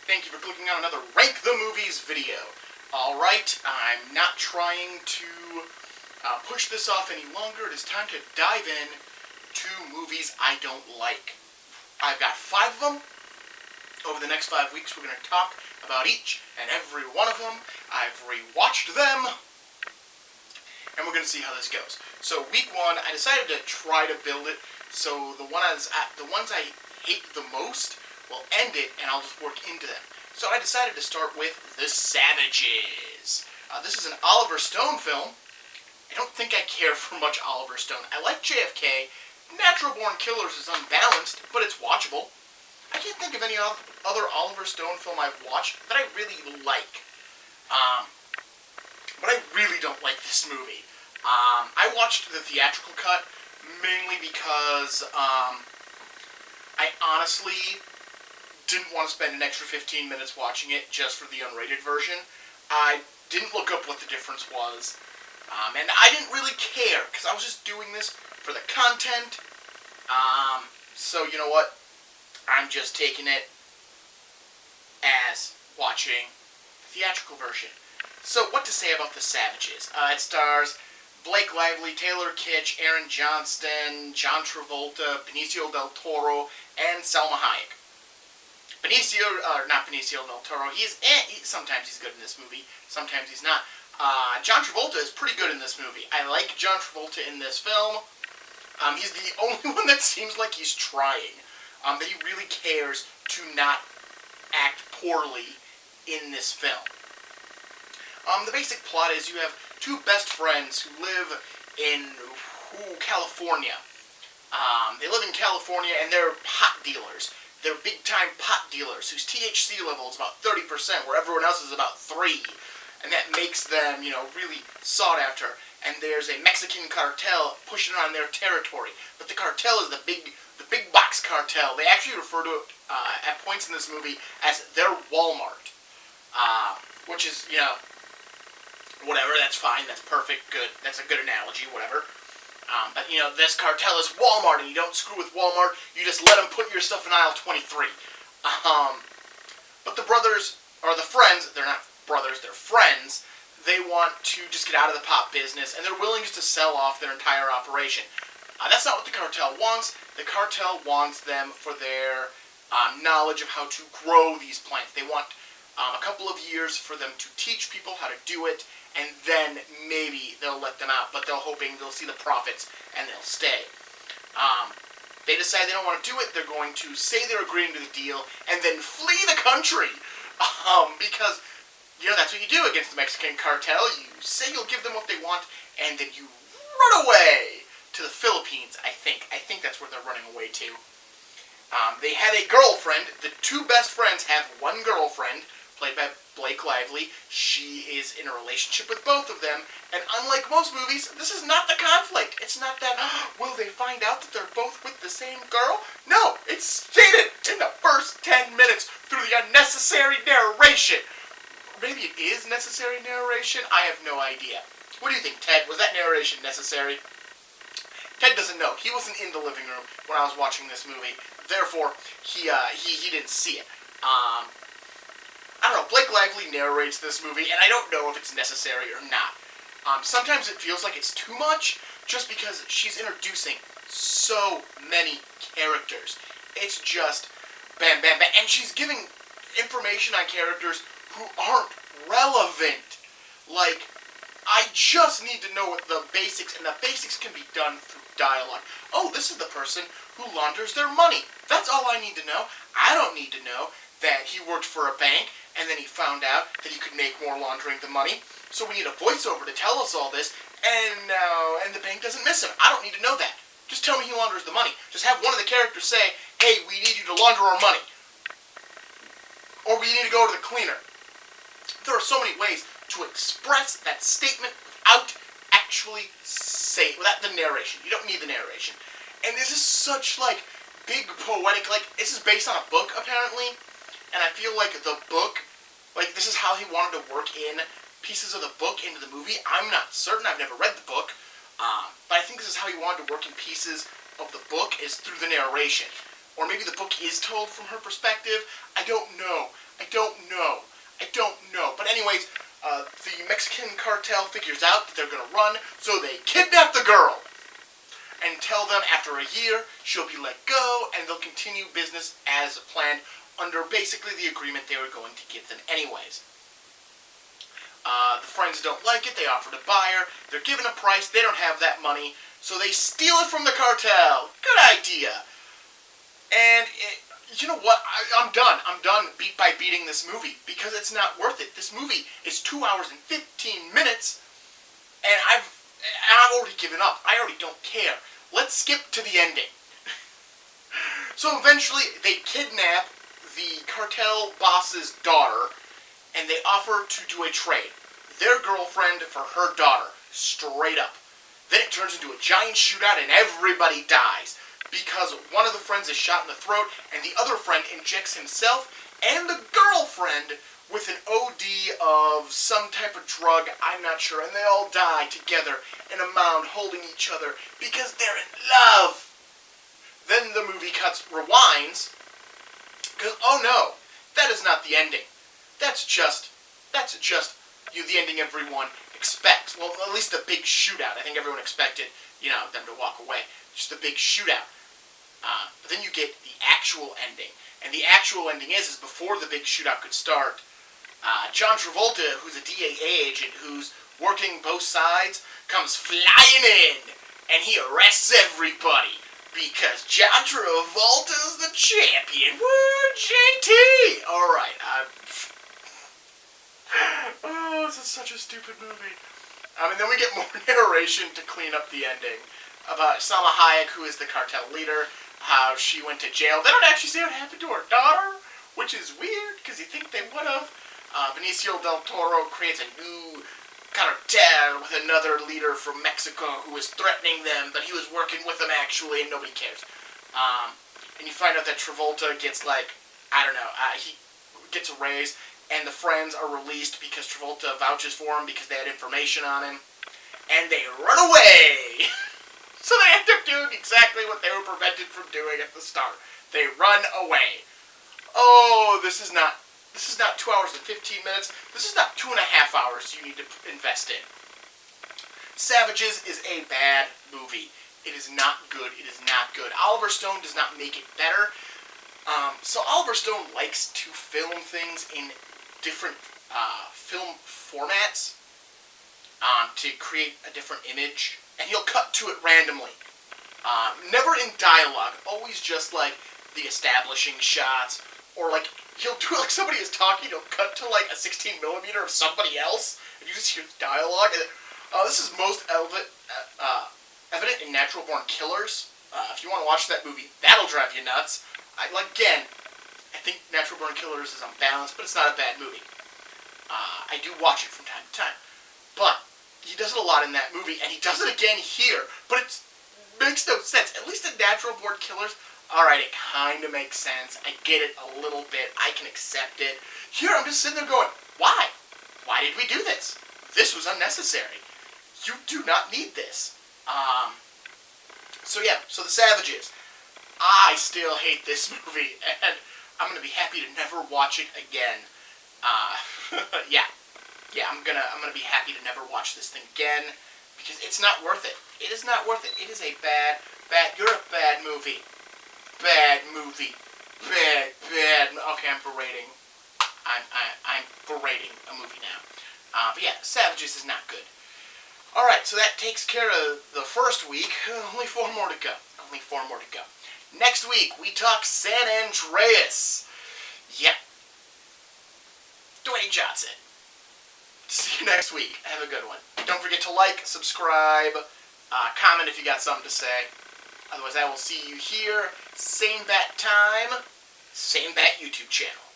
Thank you for clicking on another Rank the Movies video. Alright, I'm not trying to push this off any longer. It is time to dive in to movies I don't like. I've got 5 of them. Over the next 5 weeks we're going to talk about each and every one of them. I've rewatched them, and we're going to see how this goes. So week 1, I decided to try to build it so the ones I hate the most will end it, and I'll just work into them. So I decided to start with The Savages. This is an Oliver Stone film. I don't think I care for much Oliver Stone. I like JFK. Natural Born Killers is unbalanced, but it's watchable. I can't think of any other Oliver Stone film I've watched that I really like. But I really don't like this movie. I watched the theatrical cut mainly because I honestly didn't want to spend an extra 15 minutes watching it just for the unrated version. I didn't look up what the difference was, and I didn't really care because I was just doing this for the content. So you know what? I'm just taking it as watching the theatrical version. So what to say about The Savages? It stars Blake Lively, Taylor Kitsch, Aaron Johnston, John Travolta, Benicio del Toro, and Salma Hayek. Not Benicio del Toro, sometimes he's good in this movie, sometimes he's not. John Travolta is pretty good in this movie. I like John Travolta in this film. He's the only one that seems like he's trying. That he really cares to not act poorly in this film. The basic plot is you have 2 best friends who live in California. They live in California and they're pot dealers. They're big-time pot dealers whose THC level is about 30%, where everyone else is about 3%. And that makes them, really sought after. And there's a Mexican cartel pushing on their territory. But the cartel is the big box cartel. They actually refer to it at points in this movie as their Walmart. Which is, whatever, that's fine, that's perfect, good, that's a good analogy, whatever. But, this cartel is Walmart, and you don't screw with Walmart, you just let them put your stuff in aisle 23. But the brothers, or the friends, they're not brothers, they're friends, they want to just get out of the pot business, and they're willing just to sell off their entire operation. That's not what the cartel wants. The cartel wants them for their knowledge of how to grow these plants. They want a couple of years for them to teach people how to do it, and then maybe they'll let them out, but they're hoping they'll see the profits and they'll stay. They decide they don't want to do it, they're going to say they're agreeing to the deal, and then flee the country, because, that's what you do against the Mexican cartel. You say you'll give them what they want, and then you run away to the Philippines, I think. I think that's where they're running away to. They had a girlfriend. The 2 best friends have one girlfriend, played by Blake Lively. She is in a relationship with both of them, and unlike most movies, this is not the conflict. It's not that, will they find out that they're both with the same girl? No, it's stated in the first 10 minutes through the unnecessary narration. Maybe it is necessary narration? I have no idea. What do you think, Ted? Was that narration necessary? Ted doesn't know. He wasn't in the living room when I was watching this movie. Therefore, he didn't see it. I don't know. Blake Lively narrates this movie, and I don't know if it's necessary or not. Sometimes it feels like it's too much, just because she's introducing so many characters. It's just bam, bam, bam. And she's giving information on characters who aren't relevant. Like, I just need to know what the basics, and the basics can be done through dialogue. Oh, this is the person who launders their money. That's all I need to know. I don't need to know that he worked for a bank, and then he found out that he could make more laundering the money. So we need a voiceover to tell us all this, and the bank doesn't miss him. I don't need to know that. Just tell me he launders the money. Just have one of the characters say, hey, we need you to launder our money. Or we need to go to the cleaner. There are so many ways to express that statement without actually without the narration. You don't need the narration. And this is such, big poetic, this is based on a book, apparently, and I feel like the book, this is how he wanted to work in pieces of the book into the movie. I'm not certain, I've never read the book, but I think this is how he wanted to work in pieces of the book, is through the narration. Or maybe the book is told from her perspective. I don't know. I don't know. But anyways, the Mexican Cartel figures out that they're going to run, so they kidnap the girl and tell them after a year she'll be let go and they'll continue business as planned under basically the agreement they were going to give them anyways. The friends don't like it. They offer to buy her. They're given a price. They don't have that money, so they steal it from the cartel. Good idea. And you know what? I'm done. I'm done by beating this movie because it's not worth it. This movie is 2 hours and 15 minutes, and I've already given up. I already don't care. Let's skip to the ending. So eventually, they kidnap the cartel boss's daughter, and they offer to do a trade. Their girlfriend for her daughter, straight up. Then it turns into a giant shootout, and everybody dies because one of the friends is shot in the throat, and the other friend injects himself and the girlfriend with an OD of some type of drug, I'm not sure, and they all die together in a mound holding each other because they're in love. Then the movie rewinds, because, oh no, that is not the ending. That's just the ending everyone expects. Well, at least the big shootout. I think everyone expected, them to walk away. Just the big shootout. But then you get the actual ending. And the actual ending is before the big shootout could start, John Travolta, who's a DEA agent who's working both sides, comes flying in, and he arrests everybody. Because John Travolta's the champion. Woo, JT! Alright, oh, this is such a stupid movie. Then we get more narration to clean up the ending about Salma Hayek, who is the cartel leader, how she went to jail. They don't actually say what happened to her daughter, which is weird, because you think they would have. Benicio del Toro creates a new cartel with another leader from Mexico who was threatening them, but he was working with them actually, and nobody cares. And you find out that Travolta gets, he gets a raise, and the friends are released because Travolta vouches for him because they had information on him, and they run away! So they end up doing exactly what they were prevented from doing at the start. They run away. Oh, this is not 2 hours and 15 minutes. This is not 2.5 hours you need to invest in. Savages is a bad movie. It is not good. It is not good. Oliver Stone does not make it better. So Oliver Stone likes to film things in different film formats to create a different image, and he'll cut to it randomly. Never in dialogue, always just like the establishing shots, or like he'll do somebody is talking, he'll cut to a 16mm of somebody else, and you just hear dialogue. And this is most evident in Natural Born Killers. If you want to watch that movie, that'll drive you nuts. I think Natural Born Killers is unbalanced, but it's not a bad movie. I do watch it from time to time. But he does it a lot in that movie, and he does it again here. But it makes no sense. At least in Natural Born Killers, alright, it kind of makes sense. I get it a little bit. I can accept it. Here, I'm just sitting there going, why? Why did we do this? This was unnecessary. You do not need this. So The Savages. I still hate this movie, and I'm going to be happy to never watch it again. I'm gonna be happy to never watch this thing again, because it's not worth it. It is not worth it. It is a bad, you're a bad movie. Bad movie. Bad. Okay, I'm berating. I'm berating a movie now. But yeah, Savages is not good. Alright, so that takes care of the first week. Only 4 more to go. Next week, we talk San Andreas. Yeah. Dwayne Johnson. See you next week. Have a good one. Don't forget to like, subscribe, comment if you got something to say. Otherwise, I will see you here, same bat time, same bat YouTube channel.